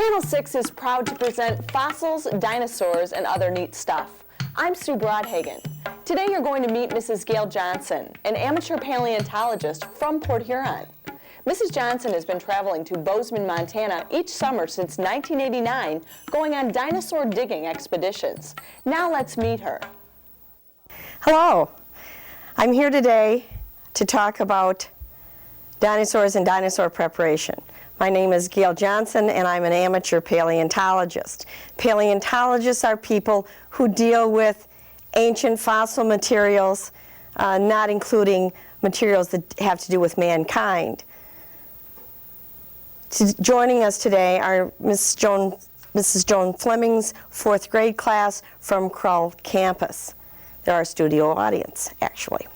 Channel 6 is proud to present fossils, dinosaurs, and other neat stuff. I'm Sue Broadhagen. Today you're going to meet Mrs. Gail Johnson, an amateur paleontologist from Port Huron. Mrs. Johnson has been traveling to Bozeman, Montana each summer since 1989, going on dinosaur digging expeditions. Now let's meet her. Hello, I'm here today to talk about dinosaurs and dinosaur preparation. My name is Gail Johnson and I'm an amateur paleontologist. Paleontologists are people who deal with ancient fossil materials, not including materials that have to do with mankind. Joining us today are Mrs. Joan Fleming's 4th grade class from Krull campus. They're our studio audience, actually.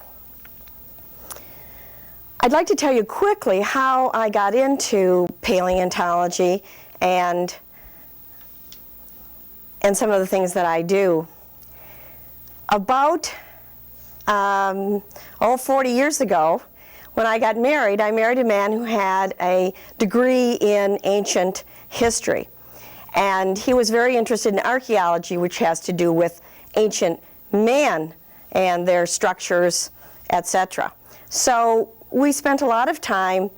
I'd like to tell you quickly how I got into paleontology and some of the things that I do. About 40 years ago, when I got married, I married a man who had a degree in ancient history. And he was very interested in archaeology, which has to do with ancient man and their structures, etc. So we spent a lot of time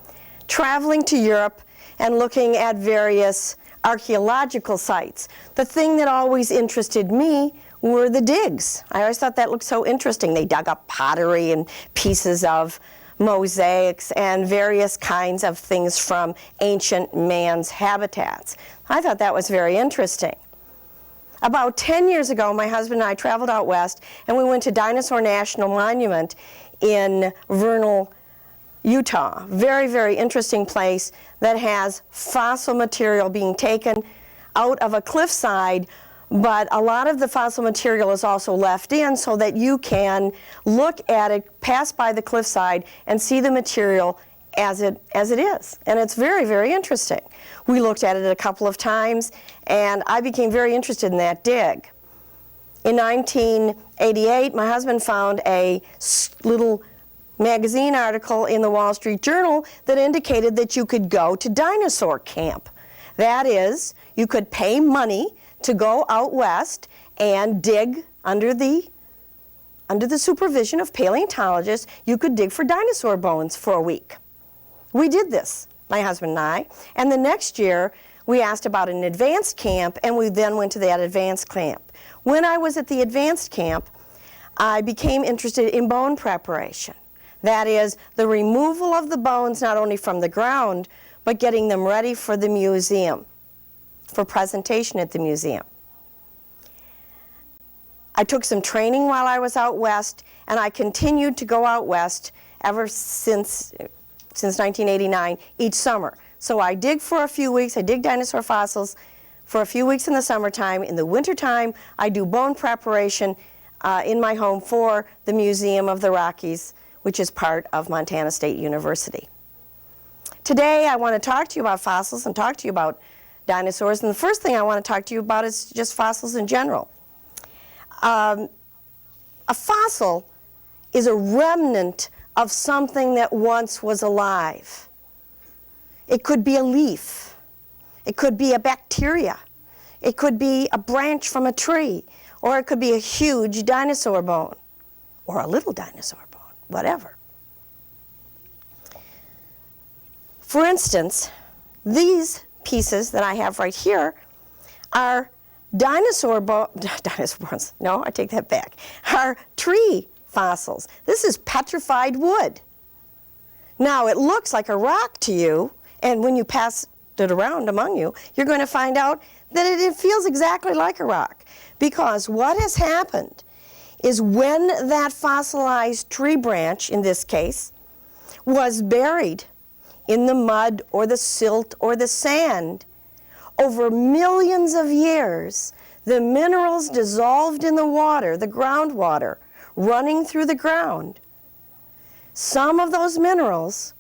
traveling to Europe and looking at various archaeological sites. The thing that always interested me were the digs. I always thought that looked so interesting. They dug up pottery and pieces of mosaics and various kinds of things from ancient man's habitats. I thought that was very interesting. About 10 years ago, my husband and I traveled out west and we went to Dinosaur National Monument in Vernal, Utah. Very, very interesting place that has fossil material being taken out of a cliffside, but a lot of the fossil material is also left in so that you can look at it, pass by the cliffside, and see the material as it is. And it's very, very interesting. We looked at it a couple of times, and I became very interested in that dig. In 1988, my husband found a little magazine article in the Wall Street Journal that indicated that you could go to dinosaur camp. That is, you could pay money to go out west and dig under the supervision of paleontologists. You could dig for dinosaur bones for a week. We did this, my husband and I, and the next year we asked about an advanced camp, and we then went to that advanced camp. When I was at the advanced camp, I became interested in bone preparation. That is, the removal of the bones not only from the ground, but getting them ready for the museum, for presentation at the museum. I took some training while I was out west, and I continued to go out west ever since 1989, each summer. So I dig for a few weeks, I dig dinosaur fossils for a few weeks in the summertime. In the wintertime, I do bone preparation in my home for the Museum of the Rockies, which is part of Montana State University. Today I want to talk to you about fossils and talk to you about dinosaurs, and the first thing I want to talk to you about is just fossils in general. A fossil is a remnant of something that once was alive. It could be a leaf, it could be a bacteria, it could be a branch from a tree, or it could be a huge dinosaur bone, or a little dinosaur bone. Whatever. For instance, these pieces that I have right here are dinosaur bones. No, I take that back. Are tree fossils. This is petrified wood. Now, it looks like a rock to you, and when you pass it around among you, you're going to find out that it feels exactly like a rock, because what has happened is when that fossilized tree branch, in this case, was buried in the mud or the silt or the sand, over millions of years, the minerals dissolved in the water, the groundwater, running through the ground, some of those minerals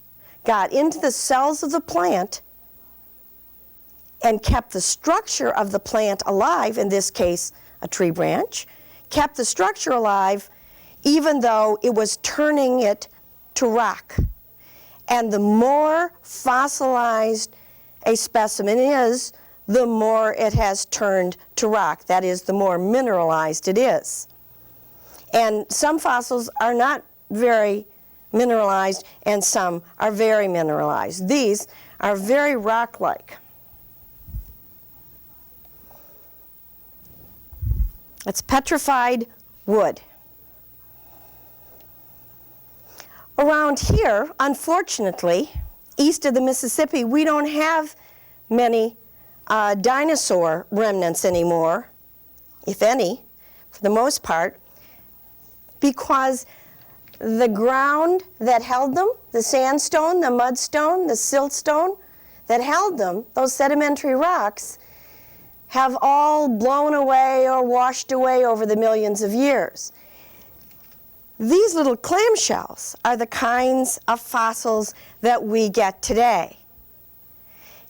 got into the cells of the plant and kept the structure of the plant alive, in this case, a tree branch, kept the structure alive even though it was turning it to rock. And the more fossilized a specimen is, the more it has turned to rock. That is, the more mineralized it is. And some fossils are not very mineralized, and some are very mineralized. These are very rock-like. It's petrified wood. Around here, unfortunately, east of the Mississippi, we don't have many dinosaur remnants anymore, if any, for the most part, because the ground that held them, the sandstone, the mudstone, the siltstone that held them, those sedimentary rocks, have all blown away or washed away over the millions of years. These little clamshells are the kinds of fossils that we get today.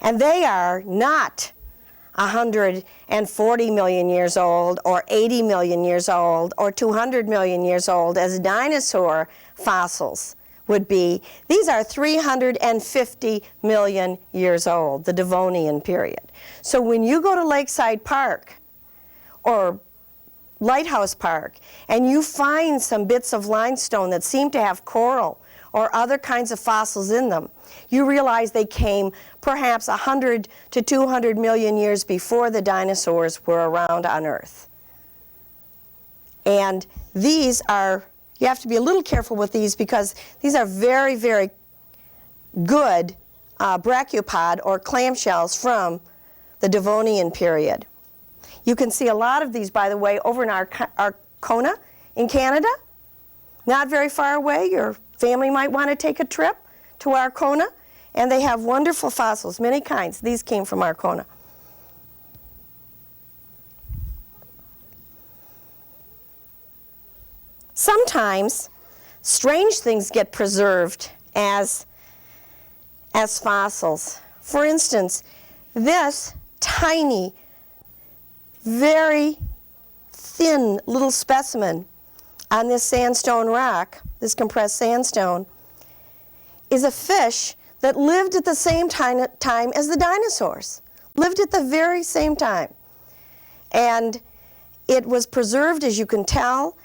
And they are not 140 million years old or 80 million years old or 200 million years old as dinosaur fossils would be. These are 350 million years old, the Devonian period. So when you go to Lakeside Park or Lighthouse Park and you find some bits of limestone that seem to have coral or other kinds of fossils in them, you realize they came perhaps 100 to 200 million years before the dinosaurs were around on Earth. And these are, you have to be a little careful with these because these are very, very good brachiopod or clamshells from the Devonian period. You can see a lot of these, by the way, over in Arkona in Canada. Not very far away. Your family might want to take a trip to Arkona, and they have wonderful fossils, many kinds. These came from Arkona. Sometimes strange things get preserved as fossils. For instance, this tiny, very thin little specimen on this sandstone rock, this compressed sandstone, is a fish that lived at the same time as the dinosaurs. Lived at the very same time. And it was preserved, as you can tell,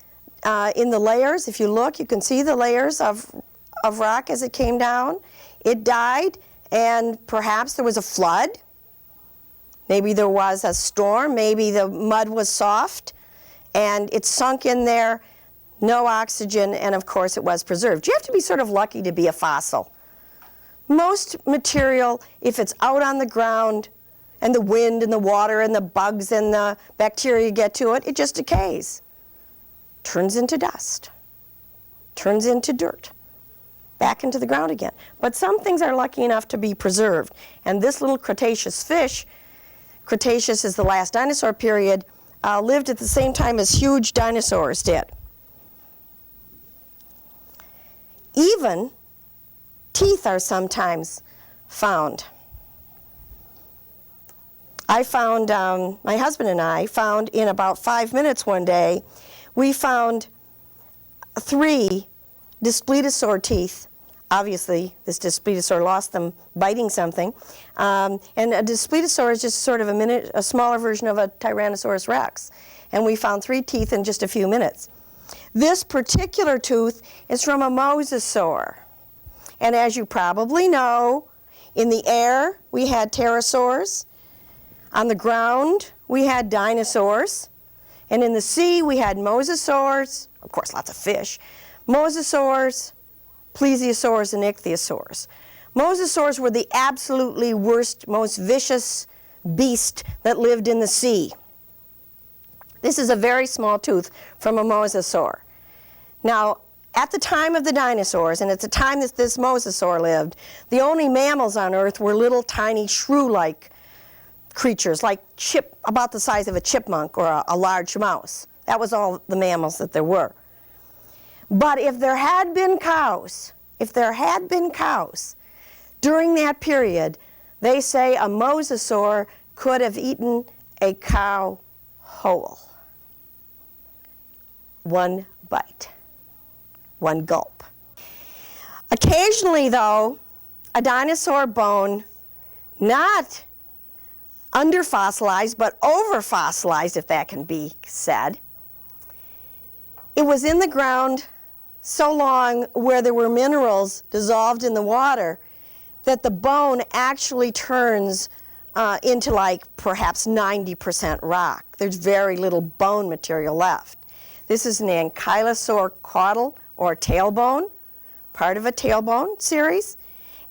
in the layers. If you look, you can see the layers of rock as it came down. It died, and perhaps there was a flood. Maybe there was a storm. Maybe the mud was soft, and it sunk in there, no oxygen, and of course it was preserved. You have to be sort of lucky to be a fossil. Most material, if it's out on the ground, and the wind and the water and the bugs and the bacteria get to it, it just decays. Turns into dust, turns into dirt, back into the ground again. But some things are lucky enough to be preserved. And this little Cretaceous fish, Cretaceous is the last dinosaur period, lived at the same time as huge dinosaurs did. Even teeth are sometimes found. I found, my husband and I found in about 5 minutes one day, we found 3 Displetosaur teeth. Obviously, this Displetosaur lost them biting something. And a Displetosaur is just sort of a smaller version of a Tyrannosaurus rex. And we found 3 teeth in just a few minutes. This particular tooth is from a mosasaur. And as you probably know, in the air we had pterosaurs. On the ground we had dinosaurs. And in the sea we had mosasaurs, of course lots of fish, mosasaurs, plesiosaurs, and ichthyosaurs. Mosasaurs were the absolutely worst, most vicious beast that lived in the sea. This is a very small tooth from a mosasaur. Now, at the time of the dinosaurs, and at the time that this mosasaur lived, the only mammals on Earth were little tiny shrew-like creatures, like about the size of a chipmunk or a large mouse. That was all the mammals that there were. But if there had been cows, during that period, they say a mosasaur could have eaten a cow whole. One bite, one gulp. Occasionally, though, a dinosaur bone, not under-fossilized, but over-fossilized, if that can be said. It was in the ground so long where there were minerals dissolved in the water that the bone actually turns into like perhaps 90% rock. There's very little bone material left. This is an ankylosaur caudal or tailbone, part of a tailbone series.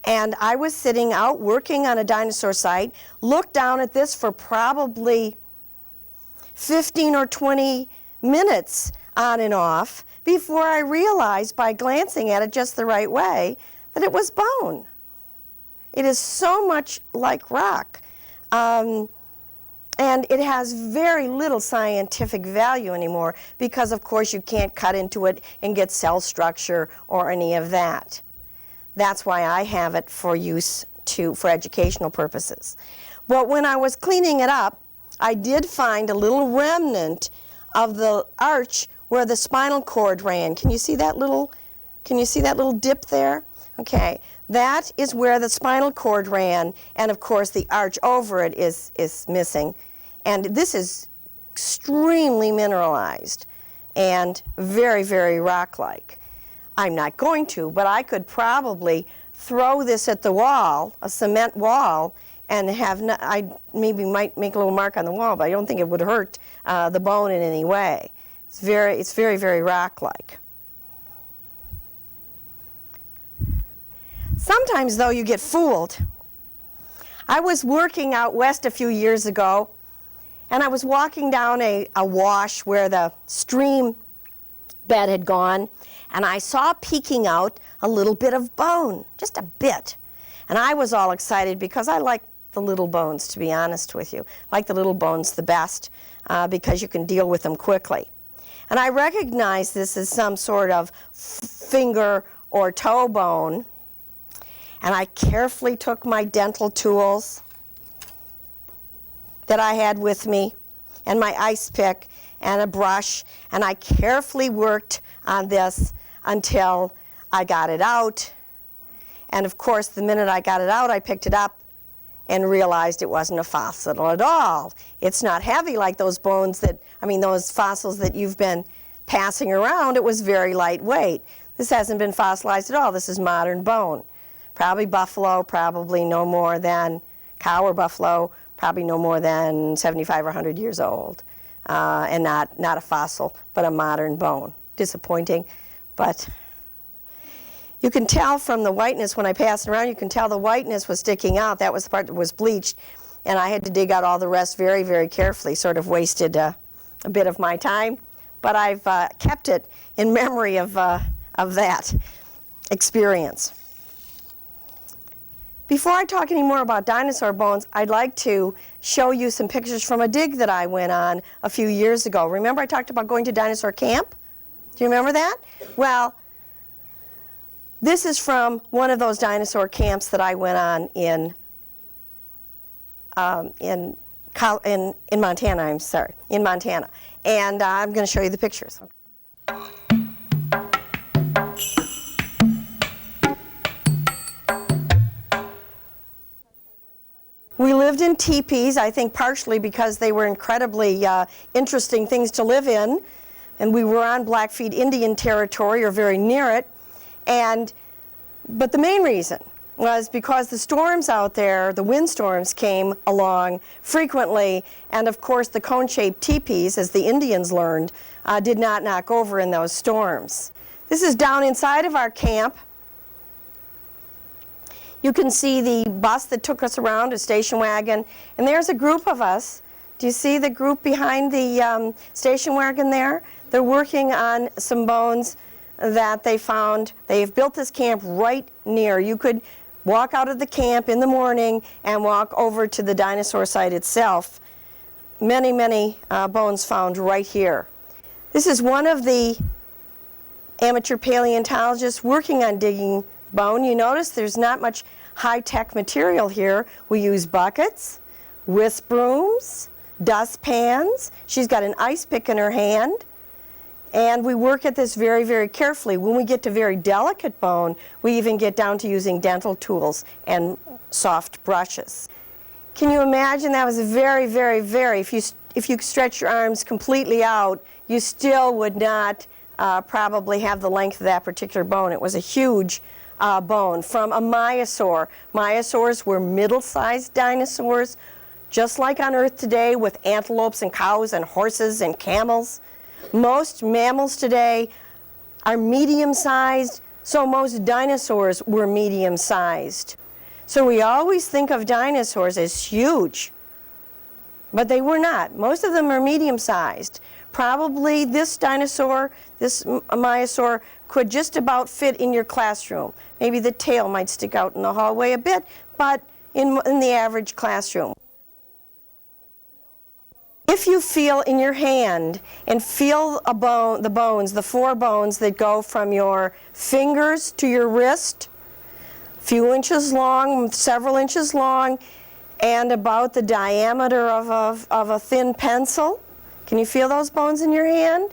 And I was sitting out working on a dinosaur site, looked down at this for probably 15 or 20 minutes on and off before I realized by glancing at it just the right way that it was bone. It is so much like rock. And it has very little scientific value anymore because, of course, you can't cut into it and get cell structure or any of that. That's why I have it for use for educational purposes. But when I was cleaning it up, I did find a little remnant of the arch where the spinal cord ran. Can you see that little dip there? Okay, that is where the spinal cord ran, and of course the arch over it is missing. And this is extremely mineralized and very, very rock-like. I'm not going to, but I could probably throw this at the wall, a cement wall, and I maybe might make a little mark on the wall, but I don't think it would hurt the bone in any way. It's very, very rock-like. Sometimes, though, you get fooled. I was working out west a few years ago, and I was walking down a wash where the stream bed had gone, and I saw peeking out a little bit of bone, just a bit. And I was all excited because I like the little bones, to be honest with you. I like the little bones the best because you can deal with them quickly. And I recognized this as some sort of finger or toe bone. And I carefully took my dental tools that I had with me and my ice pick and a brush, and I carefully worked on this until I got it out. And of course, the minute I got it out, I picked it up and realized it wasn't a fossil at all. It's not heavy like those bones those fossils that you've been passing around. It was very lightweight. This hasn't been fossilized at all. This is modern bone. Probably buffalo, probably no more than cow or buffalo, probably no more than 75 or 100 years old. And not a fossil, but a modern bone. Disappointing, but you can tell from the whiteness when I passed it around, you can tell the whiteness was sticking out. That was the part that was bleached, and I had to dig out all the rest very, very carefully, sort of wasted a bit of my time, but I've kept it in memory of that experience. Before I talk any more about dinosaur bones, I'd like to show you some pictures from a dig that I went on a few years ago. Remember I talked about going to dinosaur camp? Do you remember that? Well, this is from one of those dinosaur camps that I went on in Montana, in Montana. And I'm going to show you the pictures. We lived in teepees, I think partially because they were incredibly interesting things to live in. And we were on Blackfeet Indian territory, or very near it. But the main reason was because the storms out there, the windstorms came along frequently, and of course the cone-shaped teepees, as the Indians learned, did not knock over in those storms. This is down inside of our camp. You can see the bus that took us around, a station wagon, and there's a group of us. Do you see the group behind the station wagon there? They're working on some bones that they found. They've built this camp right near. You could walk out of the camp in the morning and walk over to the dinosaur site itself. Many, many bones found right here. This is one of the amateur paleontologists working on digging bone. You notice there's not much high-tech material here. We use buckets, whisk brooms, dustpans. She's got an ice pick in her hand. And we work at this very, very carefully. When we get to very delicate bone, we even get down to using dental tools and soft brushes. Can you imagine? That was very, very, very, if you stretch your arms completely out, you still would not probably have the length of that particular bone. It was a huge bone from a myosaur. Myosaurs were middle-sized dinosaurs, just like on Earth today, with antelopes and cows and horses and camels. Most mammals today are medium-sized, so most dinosaurs were medium-sized. So we always think of dinosaurs as huge, but they were not. Most of them are medium-sized. Probably this dinosaur, this myosaur, could just about fit in your classroom. Maybe the tail might stick out in the hallway a bit, but in the average classroom. If you feel in your hand and feel a bone, the bones, the 4 bones that go from your fingers to your wrist, few inches long, several inches long, and about the diameter of a thin pencil. Can you feel those bones in your hand?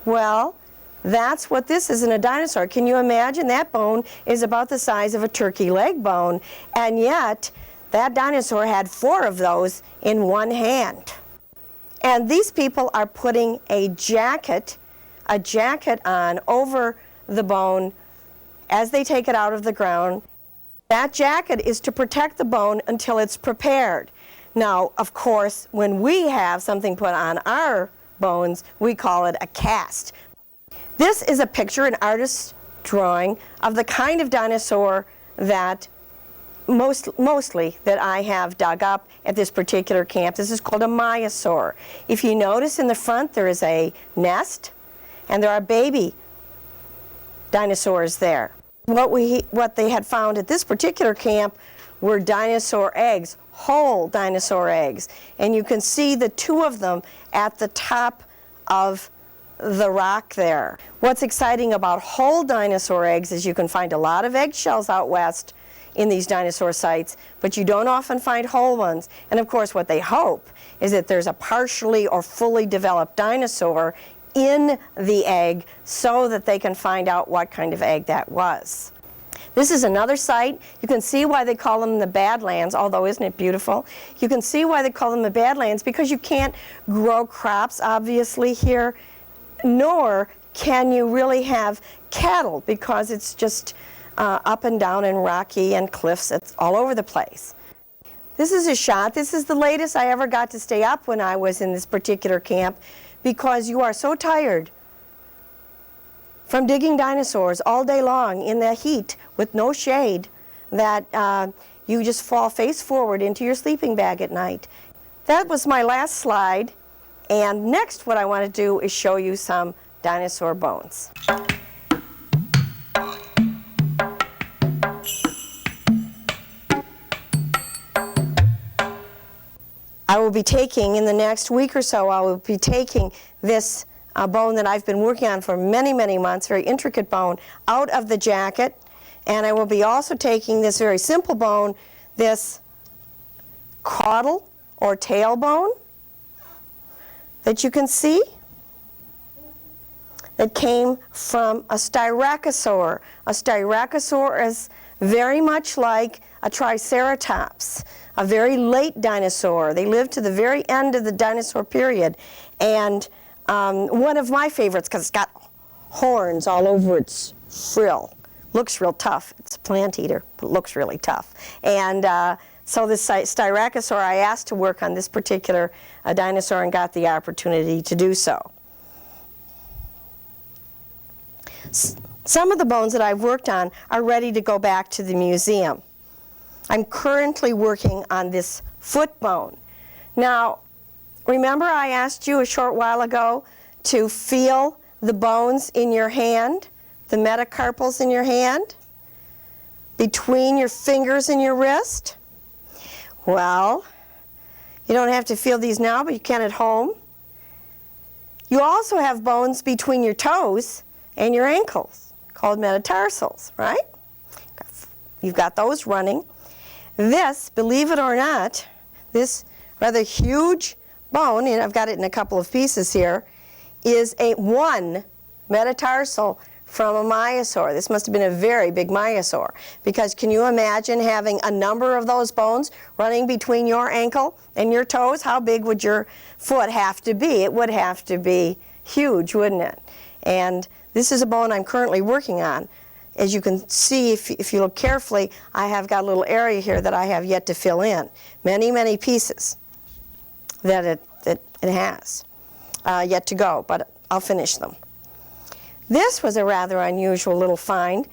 Well, that's what this is in a dinosaur. Can you imagine? That bone is about the size of a turkey leg bone, and yet that dinosaur had 4 of those in one hand. And these people are putting a jacket on over the bone as they take it out of the ground. That jacket is to protect the bone until it's prepared. Now, of course, when we have something put on our bones, we call it a cast. This is a picture, an artist's drawing, of the kind of dinosaur that mostly that I have dug up at this particular camp. This is called a myosaur. If you notice in the front, there is a nest, and there are baby dinosaurs there. What they had found at this particular camp were dinosaur eggs, whole dinosaur eggs. And you can see the 2 of them at the top of the rock there. What's exciting about whole dinosaur eggs is you can find a lot of eggshells out west in these dinosaur sites, but you don't often find whole ones. And of course, what they hope is that there's a partially or fully developed dinosaur in the egg so that they can find out what kind of egg that was. This is another site. You can see why they call them the Badlands, although isn't it beautiful? You can see why they call them the Badlands, because you can't grow crops, obviously, here, nor can you really have cattle, because it's just up and down and rocky and cliffs. It's all over the place. This is a shot. This is the latest I ever got to stay up when I was in this particular camp, because you are so tired from digging dinosaurs all day long in the heat with no shade that you just fall face forward into your sleeping bag at night. That was my last slide, and next what I want to do is show you some dinosaur bones. I will be taking, in the next week or so, I will be taking this bone that I've been working on for many, many months, very intricate bone, out of the jacket. And I will be also taking this very simple bone, this caudal or tailbone that you can see, that came from a styracosaur. A styracosaur is very much like a triceratops, a very late dinosaur. They lived to the very end of the dinosaur period. And one of my favorites, because it's got horns all over its frill. Looks real tough. It's a plant eater, but looks really tough. And so this styracosaur, I asked to work on this particular dinosaur and got the opportunity to do so. Some of the bones that I've worked on are ready to go back to the museum. I'm currently working on this foot bone. Now, remember I asked you a short while ago to feel the bones in your hand, the metacarpals in your hand, between your fingers and your wrist? Well, you don't have to feel these now, but you can at home. You also have bones between your toes and your ankles, called metatarsals, right? You've got those running. This, believe it or not, this rather huge bone, and I've got it in a couple of pieces here, is one metatarsal from a myosaur. This must have been a very big myosaur, because can you imagine having a number of those bones running between your ankle and your toes? How big would your foot have to be? It would have to be huge, wouldn't it? And this is a bone I'm currently working on. As you can see, if you look carefully, I have got a little area here that I have yet to fill in. Many, many pieces that it has yet to go, but I'll finish them. This was a rather unusual little find.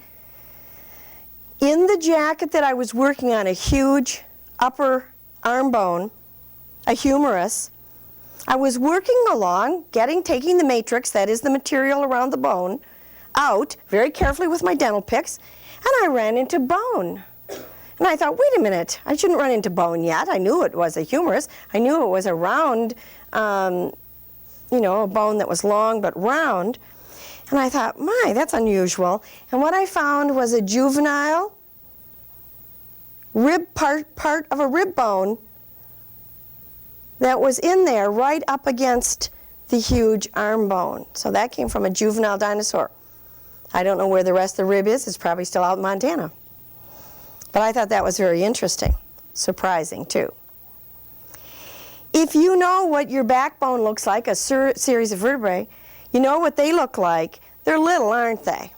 In the jacket that I was working on, a huge upper arm bone, a humerus, I was working along, taking the matrix, that is the material around the bone, out very carefully with my dental picks, and I ran into bone. And I thought, wait a minute, I shouldn't run into bone yet. I knew it was a humerus. I knew it was a round, a bone that was long but round. And I thought, my, that's unusual. And what I found was a juvenile rib part of a rib bone that was in there right up against the huge arm bone. So that came from a juvenile dinosaur. I don't know where the rest of the rib is. It's probably still out in Montana. But I thought that was very interesting, surprising too. If you know what your backbone looks like, a series of vertebrae, you know what they look like. They're little, aren't they?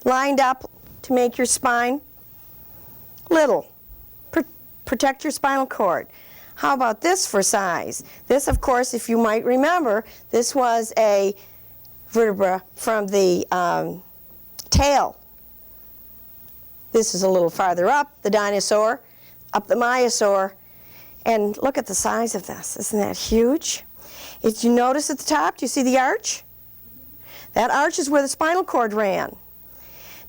Lined up to make your spine little. Protect your spinal cord. How about this for size? This, of course, if you might remember, this was a vertebra from the tail. This is a little farther up, the dinosaur, up the myosaur. And look at the size of this. Isn't that huge? If you notice at the top, do you see the arch? That arch is where the spinal cord ran.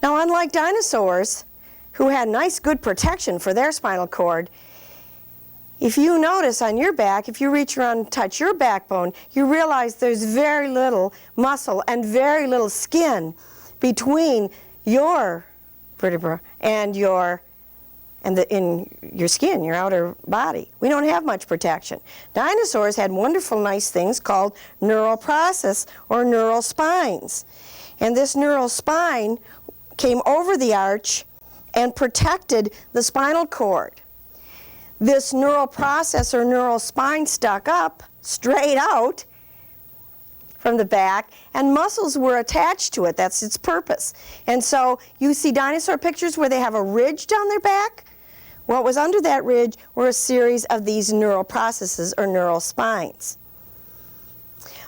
Now, unlike dinosaurs, who had nice, good protection for their spinal cord, if you notice on your back, if you reach around and touch your backbone, you realize there's very little muscle and very little skin between your vertebra and in your skin, your outer body. We don't have much protection. Dinosaurs had wonderful, nice things called neural process or neural spines. And this neural spine came over the arch and protected the spinal cord. This neural process or neural spine stuck up, straight out from the back, and muscles were attached to it. That's its purpose. And so you see dinosaur pictures where they have a ridge down their back. What was under that ridge were a series of these neural processes or neural spines.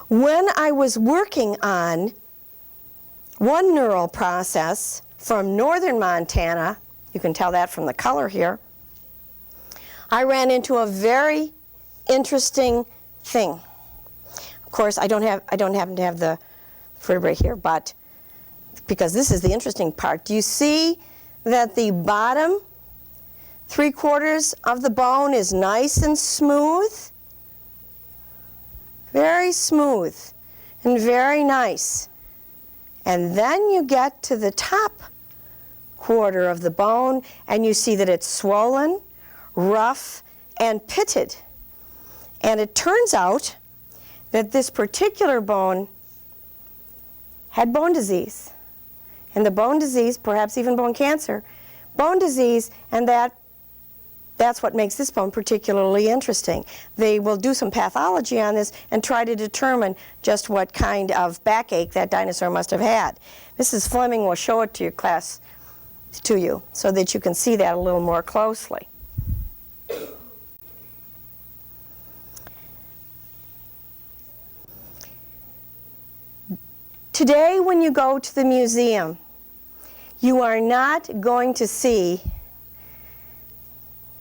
When I was working on one neural process from northern Montana, you can tell that from the color here, I ran into a very interesting thing. Of course, I don't happen to have the vertebrae here, but because this is the interesting part. Do you see that the bottom 3/4 of the bone is nice and smooth? Very smooth and very nice. And then you get to the top 1/4 of the bone and you see that it's swollen, rough, and pitted. And it turns out that this particular bone had bone disease. And the bone disease, perhaps even bone cancer, bone disease, and that's what makes this bone particularly interesting. They will do some pathology on this and try to determine just what kind of backache that dinosaur must have had. Mrs. Fleming will show it to your class, to you, so that you can see that a little more closely. Today, when you go to the museum, you are not going to see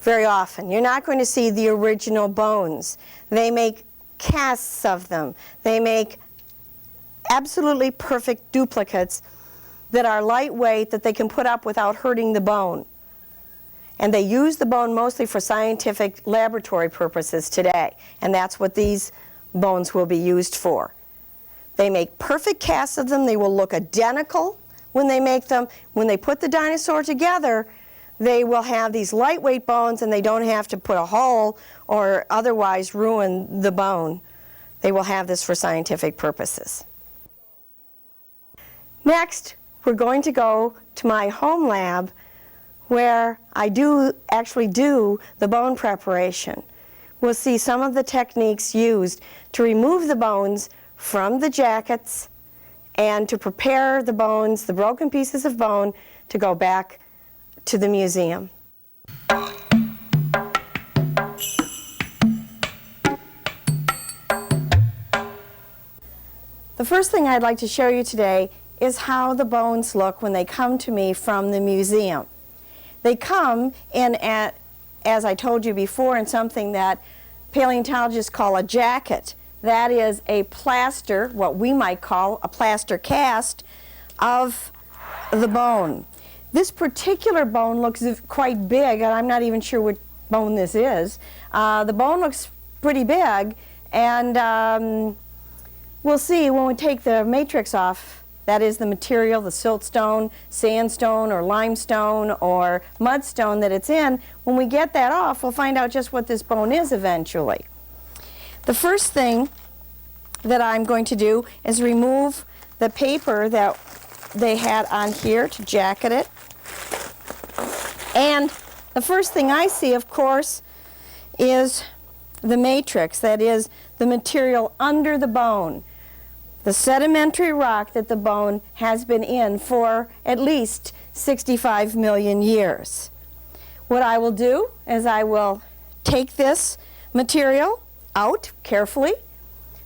very often. You're not going to see the original bones. They make casts of them. They make absolutely perfect duplicates that are lightweight, that they can put up without hurting the bone. And they use the bone mostly for scientific laboratory purposes today. And that's what these bones will be used for. They make perfect casts of them. They will look identical when they make them. When they put the dinosaur together, they will have these lightweight bones and they don't have to put a hole or otherwise ruin the bone. They will have this for scientific purposes. Next, we're going to go to my home lab where I actually do the bone preparation. We'll see some of the techniques used to remove the bones from the jackets and to prepare the bones, the broken pieces of bone, to go back to the museum. The first thing I'd like to show you today is how the bones look when they come to me from the museum. They come in, as I told you before, in something that paleontologists call a jacket. That is a plaster, what we might call a plaster cast of the bone. This particular bone looks quite big, and I'm not even sure what bone this is. The bone looks pretty big, and we'll see when we take the matrix off. That is the material, the siltstone, sandstone, or limestone, or mudstone that it's in. When we get that off, we'll find out just what this bone is eventually. The first thing that I'm going to do is remove the paper that they had on here to jacket it. And the first thing I see, of course, is the matrix, that is the material under the bone, the sedimentary rock that the bone has been in for at least 65 million years. What I will do is I will take this material out carefully,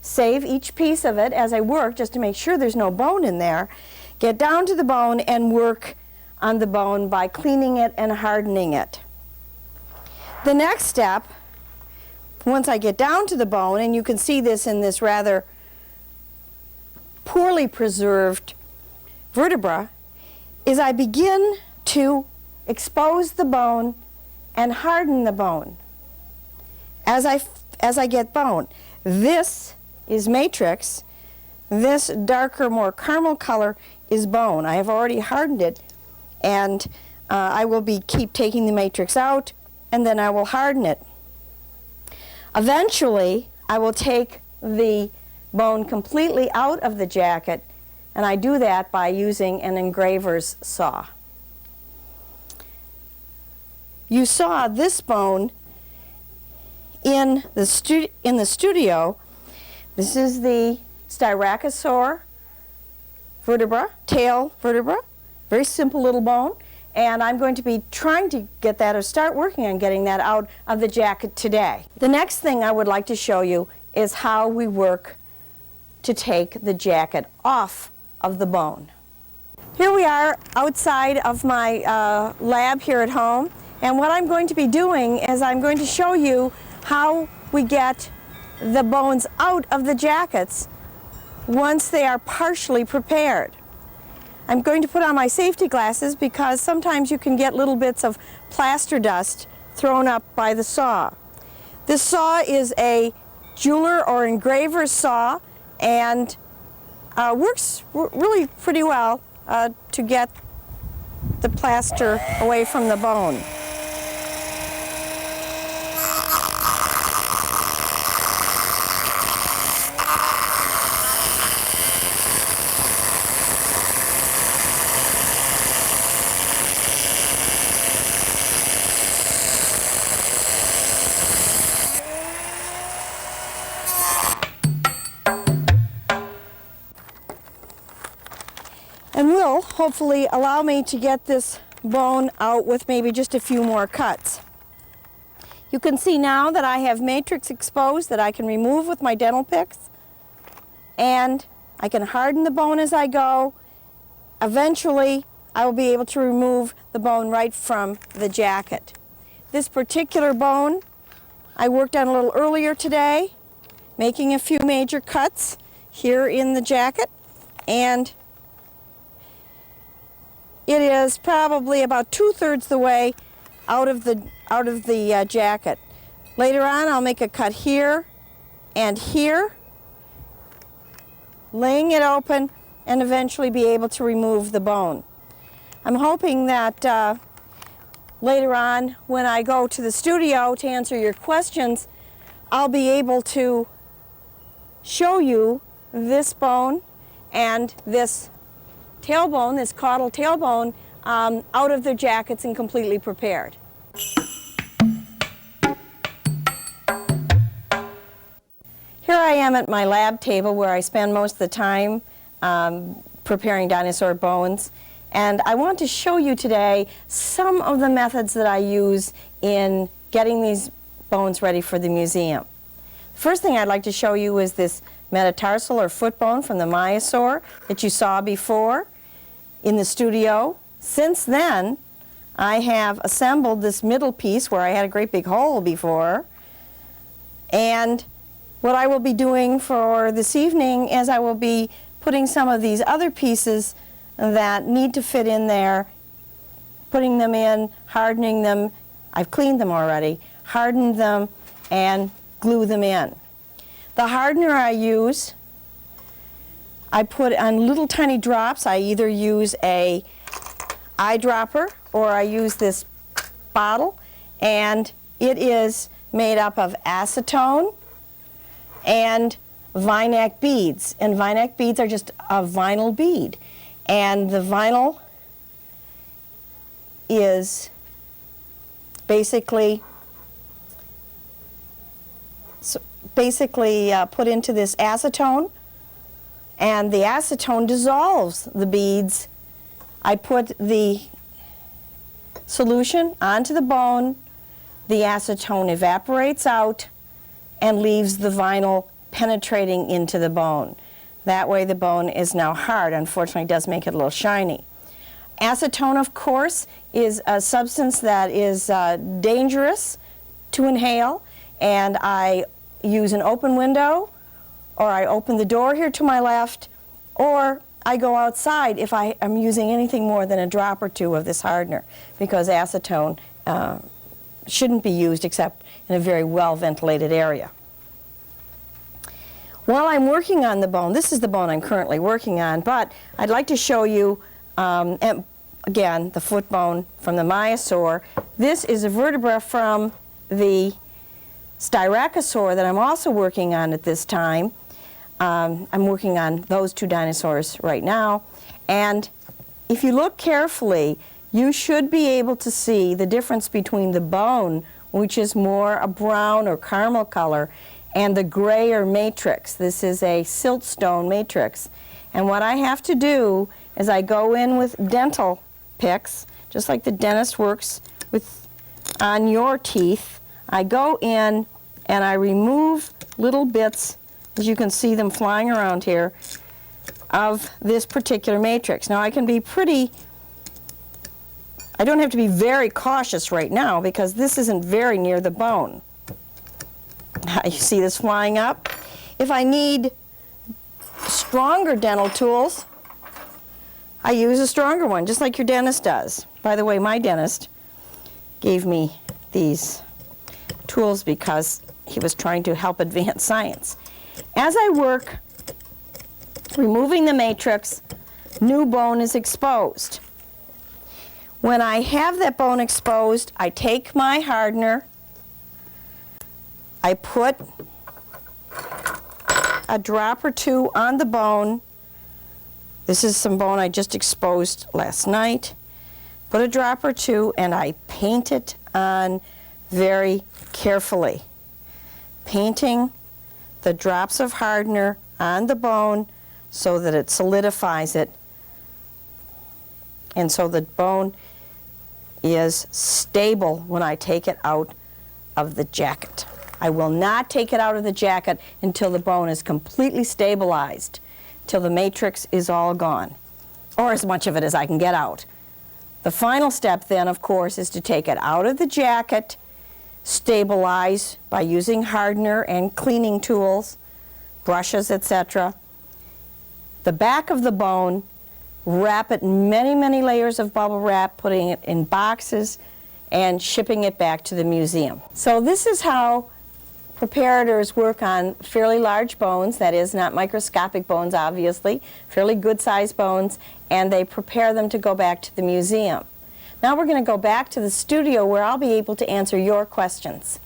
save each piece of it as I work just to make sure there's no bone in there, get down to the bone and work on the bone by cleaning it and hardening it. The next step, once I get down to the bone, and you can see this in this rather poorly preserved vertebra, is I begin to expose the bone and harden the bone as I get bone. This is matrix. This darker, more caramel color is bone. I have already hardened it, and I will keep taking the matrix out, and then I will harden it. Eventually, I will take the bone completely out of the jacket, and I do that by using an engraver's saw. You saw this bone in the studio. This is the Styracosaur vertebra, tail vertebra, very simple little bone, and I'm going to be trying to get that, or start working on getting that out of the jacket today. The next thing I would like to show you is how we work to take the jacket off of the bone. Here we are outside of my lab here at home, and what I'm going to be doing is I'm going to show you how we get the bones out of the jackets once they are partially prepared. I'm going to put on my safety glasses because sometimes you can get little bits of plaster dust thrown up by the saw. This saw is a jeweler or engraver's saw, and works really pretty well to get the plaster away from the bone. And will hopefully allow me to get this bone out with maybe just a few more cuts. You can see now that I have matrix exposed that I can remove with my dental picks, and I can harden the bone as I go. Eventually, I will be able to remove the bone right from the jacket. This particular bone I worked on a little earlier today, making a few major cuts here in the jacket, and it is probably about 2/3 the way out of the jacket. Later on, I'll make a cut here and here, laying it open, and eventually be able to remove the bone. I'm hoping that later on, when I go to the studio to answer your questions, I'll be able to show you this bone and this tailbone, this caudal tailbone, out of their jackets and completely prepared. Here I am at my lab table where I spend most of the time preparing dinosaur bones. And I want to show you today some of the methods that I use in getting these bones ready for the museum. First thing I'd like to show you is this metatarsal or foot bone from the Dinosaur that you saw before in the studio. Since then, I have assembled this middle piece where I had a great big hole before. And what I will be doing for this evening is I will be putting some of these other pieces that need to fit in there, putting them in, hardening them. I've cleaned them already, hardened them, and glue them in. The hardener I use, I put on little tiny drops. I either use a eyedropper or I use this bottle, and it is made up of acetone and Vinac beads. And Vinac beads are just a vinyl bead. And the vinyl is basically put into this acetone, and the acetone dissolves the beads. I put the solution onto the bone, the acetone evaporates out and leaves the vinyl penetrating into the bone. That way the bone is now hard. Unfortunately, it does make it a little shiny. Acetone, of course, is a substance that is dangerous to inhale, and I use an open window, or I open the door here to my left, or I go outside if I am using anything more than a drop or two of this hardener, because acetone shouldn't be used except in a very well ventilated area. While I'm working on the bone, this is the bone I'm currently working on, but I'd like to show you, again, the foot bone from the Dinosaur. This is a vertebra from the Styracosaur that I'm also working on at this time. I'm working on those two dinosaurs right now. And if you look carefully, you should be able to see the difference between the bone, which is more a brown or caramel color, and the grayer matrix. This is a siltstone matrix. And what I have to do is I go in with dental picks, just like the dentist works with on your teeth. I go in and I remove little bits, as you can see them flying around here, of this particular matrix. Now I can be I don't have to be very cautious right now because this isn't very near the bone. You see this flying up? If I need stronger dental tools, I use a stronger one, just like your dentist does. By the way, my dentist gave me these tools because he was trying to help advance science. As I work removing the matrix, new bone is exposed. When I have that bone exposed, I take my hardener, I put a drop or two on the bone. This is some bone I just exposed last night. Put a drop or two and I paint it on very carefully. Painting the drops of hardener on the bone so that it solidifies it, and so the bone is stable when I take it out of the jacket. I will not take it out of the jacket until the bone is completely stabilized, till the matrix is all gone, or as much of it as I can get out. The final step then, of course, is to take it out of the jacket, stabilize by using hardener and cleaning tools, brushes, etc. The back of the bone, wrap it in many, many layers of bubble wrap, putting it in boxes and shipping it back to the museum. So this is how preparators work on fairly large bones, that is, not microscopic bones, obviously, fairly good-sized bones, and they prepare them to go back to the museum. Now we're going to go back to the studio where I'll be able to answer your questions.